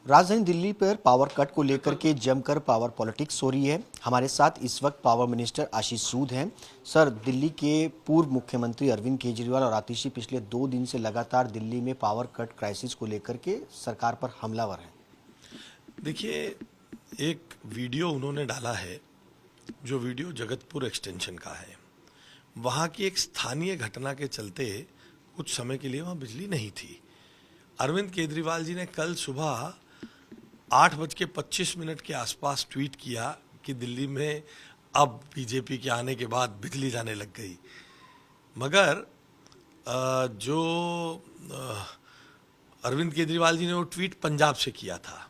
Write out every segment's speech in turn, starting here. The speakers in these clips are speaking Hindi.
राजधानी दिल्ली पर पावर कट को लेकर के जमकर पावर पॉलिटिक्स हो रही है। हमारे साथ इस वक्त पावर मिनिस्टर आशीष सूद हैं। सर, दिल्ली के पूर्व मुख्यमंत्री अरविंद केजरीवाल और आतिशी पिछले 2 दिन से लगातार दिल्ली में पावर कट क्राइसिस को लेकर के सरकार पर हमलावर हैं। देखिए, एक वीडियो उन्होंने डाला है, जो वीडियो जगतपुर एक्सटेंशन का है। वहाँ की एक स्थानीय घटना के चलते कुछ समय के लिए वहाँ बिजली नहीं थी। अरविंद केजरीवाल जी ने कल सुबह 8:25 के आसपास ट्वीट किया कि दिल्ली में अब बीजेपी के आने के बाद बिजली जाने लग गई। मगर जो अरविंद केजरीवाल जी ने वो ट्वीट पंजाब से किया था,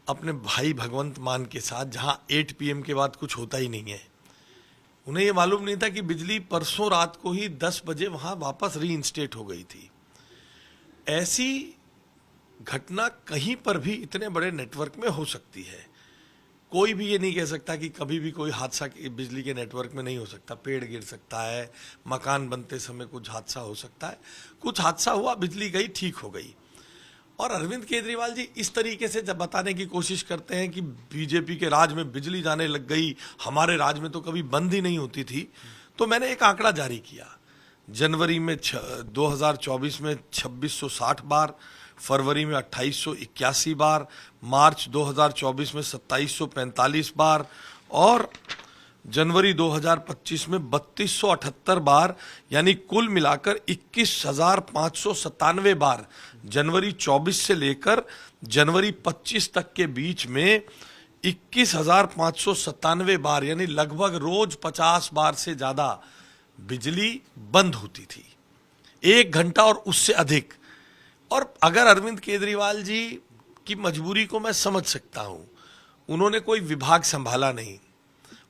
अपने भाई भगवंत मान के साथ, जहां 8 PM के बाद कुछ होता ही नहीं है। उन्हें ये मालूम नहीं था कि बिजली परसों रात को ही 10 बजे वहां वापस रीइंस्टेट हो गई थी। ऐसी घटना कहीं पर भी इतने बड़े नेटवर्क में हो सकती है। कोई भी ये नहीं कह सकता कि कभी भी कोई हादसा बिजली के नेटवर्क में नहीं हो सकता। पेड़ गिर सकता है, मकान बनते समय कुछ हादसा हो सकता है। कुछ हादसा हुआ, बिजली गई, ठीक हो गई। और अरविंद केजरीवाल जी इस तरीके से जब बताने की कोशिश करते हैं कि बीजेपी के राज में बिजली जाने लग गई, हमारे राज में तो कभी बंद ही नहीं होती थी। तो मैंने एक आंकड़ा जारी किया। जनवरी में 2024 में 2660 बार, फरवरी में 2881 बार, मार्च 2024 में 2745 बार और जनवरी 2025 में 3278 बार, यानी कुल मिलाकर 21,597 बार जनवरी 24 से लेकर जनवरी 25 तक के बीच में 21,597 बार, यानी लगभग रोज 50 बार से ज्यादा बिजली बंद होती थी, 1 घंटा और उससे अधिक। और अगर अरविंद केजरीवाल जी की मजबूरी को मैं समझ सकता हूं, उन्होंने कोई विभाग संभाला नहीं,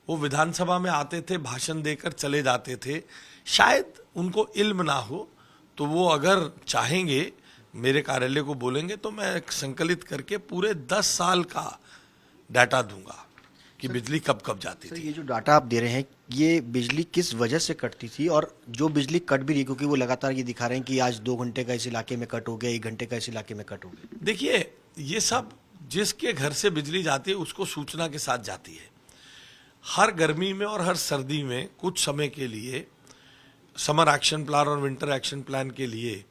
वो विधानसभा में आते थे, भाषण देकर चले जाते थे। शायद उनको इल्म ना हो, तो वो अगर चाहेंगे मेरे कार्यालय को बोलेंगे तो मैं संकलित करके पूरे 10 साल का डाटा दूंगा कि बिजली कब कब जाती थी। ये जो डाटा आप दे रहे हैं, ये बिजली किस वजह से कटती थी, और जो बिजली कट भी रही, क्योंकि वो लगातार ये दिखा रहे हैं कि आज 2 घंटे का इस इलाके में कट हो गया, 1 घंटे का इस इलाके में कट हो गया। देखिए, ये सब जिसके घर से बिजली जाती है उसको सूचना के साथ जाती है। हर गर्मी में और हर सर्दी में कुछ समय के लिए समर एक्शन प्लान और विंटर एक्शन प्लान के लिए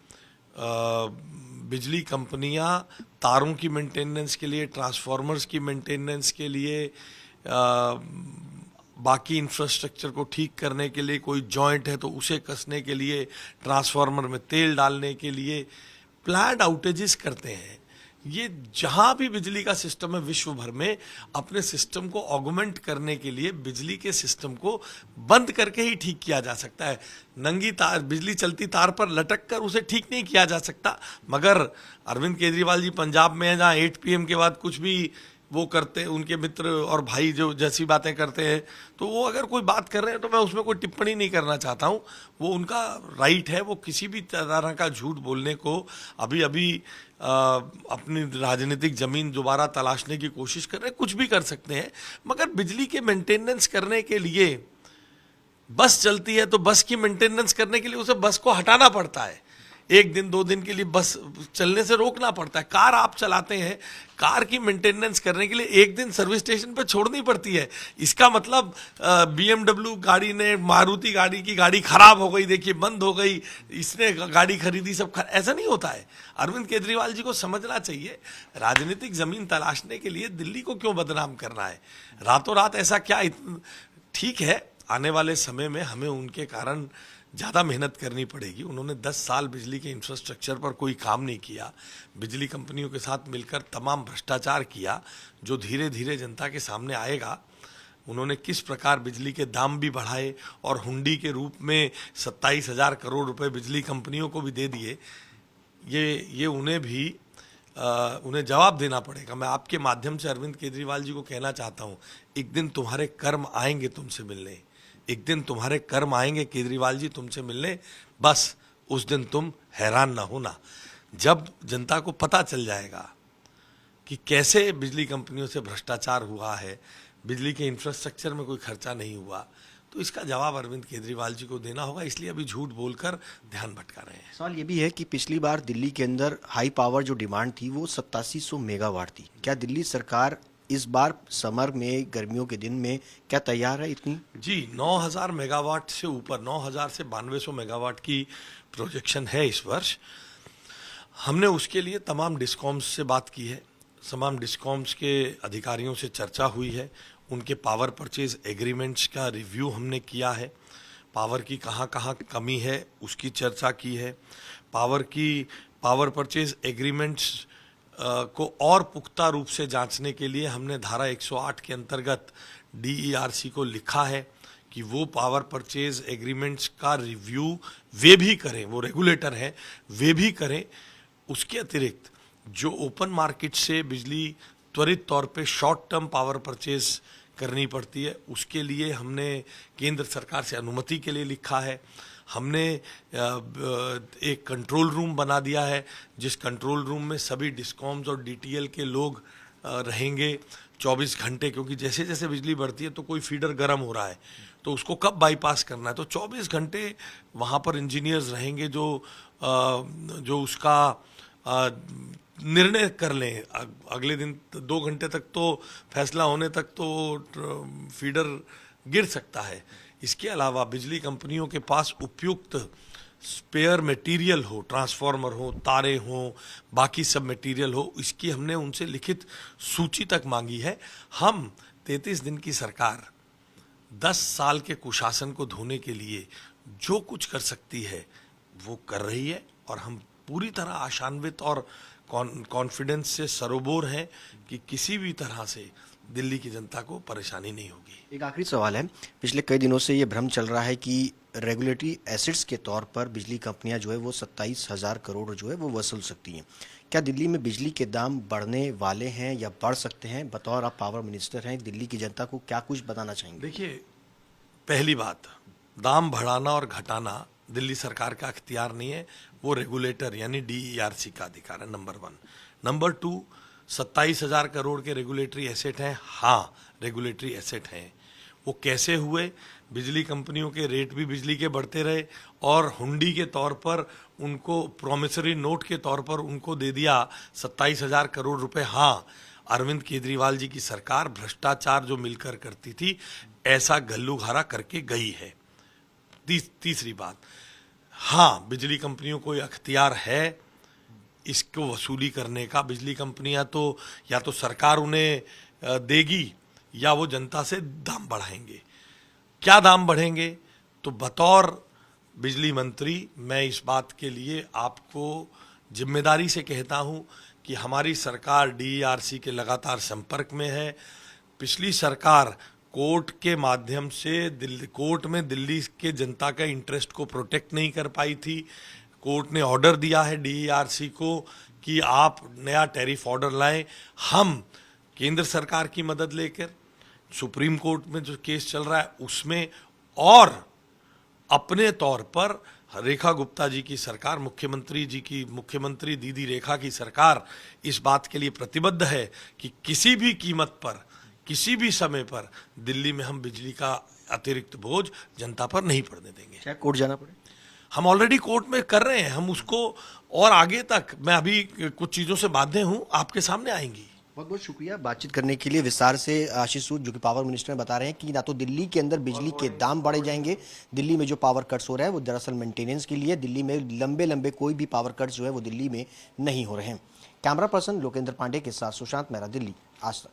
बिजली कंपनियां तारों की मेंटेनेंस के लिए, ट्रांसफार्मर्स की मेंटेनेंस के लिए, बाकी इंफ्रास्ट्रक्चर को ठीक करने के लिए, कोई जॉइंट है तो उसे कसने के लिए, ट्रांसफार्मर में तेल डालने के लिए प्लान्ड आउटेजेस करते हैं। ये जहां भी बिजली का सिस्टम है विश्व भर में, अपने सिस्टम को ऑगमेंट करने के लिए बिजली के सिस्टम को बंद करके ही ठीक किया जा सकता है। नंगी तार, बिजली चलती तार पर लटक कर उसे ठीक नहीं किया जा सकता। मगर अरविंद केजरीवाल जी पंजाब में हैं, जहां 8 PM के बाद कुछ भी वो करते हैं, उनके मित्र और भाई जो जैसी बातें करते हैं, तो वो अगर कोई बात कर रहे हैं तो मैं उसमें कोई टिप्पणी नहीं करना चाहता हूँ। वो उनका राइट है, वो किसी भी तरह का झूठ बोलने को अभी अभी अपनी राजनीतिक जमीन दोबारा तलाशने की कोशिश कर रहे हैं, कुछ भी कर सकते हैं। मगर बिजली के मेंटेनेंस करने के लिए बस चलती है तो बस की मेंटेनेंस करने के लिए उसे बस को हटाना पड़ता है। 1 दिन 2 दिन के लिए बस चलने से रोकना पड़ता है। कार आप चलाते हैं, कार की मेंटेनेंस करने के लिए 1 दिन सर्विस स्टेशन पर छोड़नी पड़ती है। इसका मतलब BMW गाड़ी ने, मारुति गाड़ी की गाड़ी खराब हो गई, देखिए बंद हो गई, इसने गाड़ी खरीदी, सब ऐसा नहीं होता है। अरविंद केजरीवाल जी को समझना चाहिए, राजनीतिक जमीन तलाशने के लिए दिल्ली को क्यों बदनाम करना है। रातों रात ऐसा क्या, ठीक है, आने वाले समय में हमें उनके कारण ज़्यादा मेहनत करनी पड़ेगी। उन्होंने 10 साल बिजली के इंफ्रास्ट्रक्चर पर कोई काम नहीं किया, बिजली कंपनियों के साथ मिलकर तमाम भ्रष्टाचार किया, जो धीरे धीरे जनता के सामने आएगा। उन्होंने किस प्रकार बिजली के दाम भी बढ़ाए और हुंडी के रूप में 27,000 करोड़ रुपए बिजली कंपनियों को भी दे दिए। ये उन्हें जवाब देना पड़ेगा। मैं आपके माध्यम से अरविंद केजरीवाल जी को कहना चाहता हूँ, एक दिन तुम्हारे कर्म आएंगे तुमसे मिलने, एक दिन तुम्हारे कर्म आएंगे केजरीवाल जी तुमसे मिलने। बस उस दिन तुम हैरान ना होना। जब जनता को पता चल जाएगा कि कैसे बिजली कंपनियों से भ्रष्टाचार हुआ है, बिजली के इंफ्रास्ट्रक्चर में कोई खर्चा नहीं हुआ, तो इसका जवाब अरविंद केजरीवाल जी को देना होगा, इसलिए अभी झूठ बोलकर ध्यान भटका रहे हैं। सवाल ये भी है कि पिछली बार दिल्ली के अंदर हाई पावर जो डिमांड थी वो 8700 मेगावाट थी। क्या दिल्ली सरकार इस बार समर में, गर्मियों के दिन में क्या तैयार है इतनी? जी, 9000 मेगावाट से ऊपर, 9000 से 9200 मेगावाट की प्रोजेक्शन है इस वर्ष। हमने उसके लिए तमाम डिस्कॉम्स से बात की है, तमाम डिस्कॉम्स के अधिकारियों से चर्चा हुई है, उनके पावर परचेज एग्रीमेंट्स का रिव्यू हमने किया है, पावर की कहाँ कहाँ कमी है उसकी चर्चा की है, पावर परचेज एग्रीमेंट्स को और पुख्ता रूप से जांचने के लिए हमने धारा 108 के अंतर्गत DERC को लिखा है कि वो पावर परचेज एग्रीमेंट्स का रिव्यू वे भी करें, वो रेगुलेटर हैं, वे भी करें। उसके अतिरिक्त जो ओपन मार्केट से बिजली त्वरित तौर पे शॉर्ट टर्म पावर परचेज करनी पड़ती है, उसके लिए हमने केंद्र सरकार से अनुमति के लिए लिखा है। हमने एक कंट्रोल रूम बना दिया है, जिस कंट्रोल रूम में सभी डिस्कॉम्स और DTL के लोग रहेंगे 24 घंटे, क्योंकि जैसे जैसे बिजली बढ़ती है तो कोई फीडर गर्म हो रहा है तो उसको कब बाईपास करना है, तो 24 घंटे वहाँ पर इंजीनियर्स रहेंगे जो उसका निर्णय कर लें। अगले दिन 2 घंटे तक तो फैसला होने तक तो फीडर गिर सकता है। इसके अलावा बिजली कंपनियों के पास उपयुक्त स्पेयर मटेरियल हो, ट्रांसफार्मर हो, तारे हो, बाकी सब मटेरियल हो, इसकी हमने उनसे लिखित सूची तक मांगी है। हम 33 दिन की सरकार 10 साल के कुशासन को धोने के लिए जो कुछ कर सकती है वो कर रही है, और हम पूरी तरह आशान्वित और कॉन्फिडेंस से सरोबोर हैं कि किसी भी तरह से दिल्ली की जनता को परेशानी नहीं होगी। एक आखिरी सवाल है, पिछले कई दिनों से ये भ्रम चल रहा है कि रेगुलेटरी एसेट्स के तौर पर बिजली कंपनियां जो है वो 27,000 करोड़ जो है वो वसूल सकती हैं। क्या दिल्ली में बिजली के दाम बढ़ने वाले हैं या बढ़ सकते हैं? बतौर आप पावर मिनिस्टर हैं, दिल्ली की जनता को क्या कुछ बताना चाहेंगे? देखिए, पहली बात, दाम बढ़ाना और घटाना दिल्ली सरकार का अख्तियार नहीं है, वो रेगुलेटर यानी DERC का अधिकार है, नंबर 1। नंबर 2, 27,000 करोड़ के रेगुलेटरी एसेट हैं। हाँ, रेगुलेटरी एसेट हैं। वो कैसे हुए? बिजली कंपनियों के रेट भी बिजली के बढ़ते रहे और हुंडी के तौर पर उनको, प्रॉमिसरी नोट के तौर पर उनको दे दिया 27,000 करोड़ रुपए। हाँ, अरविंद केजरीवाल जी की सरकार भ्रष्टाचार जो मिलकर करती थी, ऐसा गल्लूघारा करके गई है। तीसरी बात, हाँ, बिजली कंपनियों को अख्तियार है इसको वसूली करने का। बिजली कंपनियां तो या तो सरकार उन्हें देगी या वो जनता से दाम बढ़ाएंगे। क्या दाम बढ़ेंगे? तो बतौर बिजली मंत्री मैं इस बात के लिए आपको जिम्मेदारी से कहता हूं कि हमारी सरकार DERC के लगातार संपर्क में है। पिछली सरकार कोर्ट के माध्यम से कोर्ट में दिल्ली के जनता का इंटरेस्ट को प्रोटेक्ट नहीं कर पाई थी। कोर्ट ने ऑर्डर दिया है DERC को कि आप नया टैरिफ ऑर्डर लाएं। हम केंद्र सरकार की मदद लेकर सुप्रीम कोर्ट में जो केस चल रहा है उसमें, और अपने तौर पर रेखा गुप्ता जी की सरकार, मुख्यमंत्री दीदी रेखा की सरकार इस बात के लिए प्रतिबद्ध है कि किसी भी कीमत पर, किसी भी समय पर दिल्ली में हम बिजली का अतिरिक्त बोझ जनता पर नहीं पड़ने देंगे। चाहे कोर्ट जाना पड़े। हम ऑलरेडी कोर्ट में कर रहे हैं, हम उसको और आगे तक, मैं अभी कुछ चीजों से बाध्य हूं, आपके सामने आएंगी। बहुत बहुत शुक्रिया बातचीत करने के लिए विस्तार से। आशीष सूद जो कि पावर मिनिस्टर बता रहे हैं कि ना तो दिल्ली के अंदर बिजली के दाम बढ़े जाएंगे, दिल्ली में जो पावर कट्स हो रहा है वो दरअसल मेंटेनेंस के लिए, दिल्ली में लंबे लंबे कोई भी पावर कट्स जो है वो दिल्ली में नहीं हो रहे हैं। कैमरा पर्सन लोकेंद्र पांडे के साथ सुशांत मेहरा, दिल्ली, आज तक।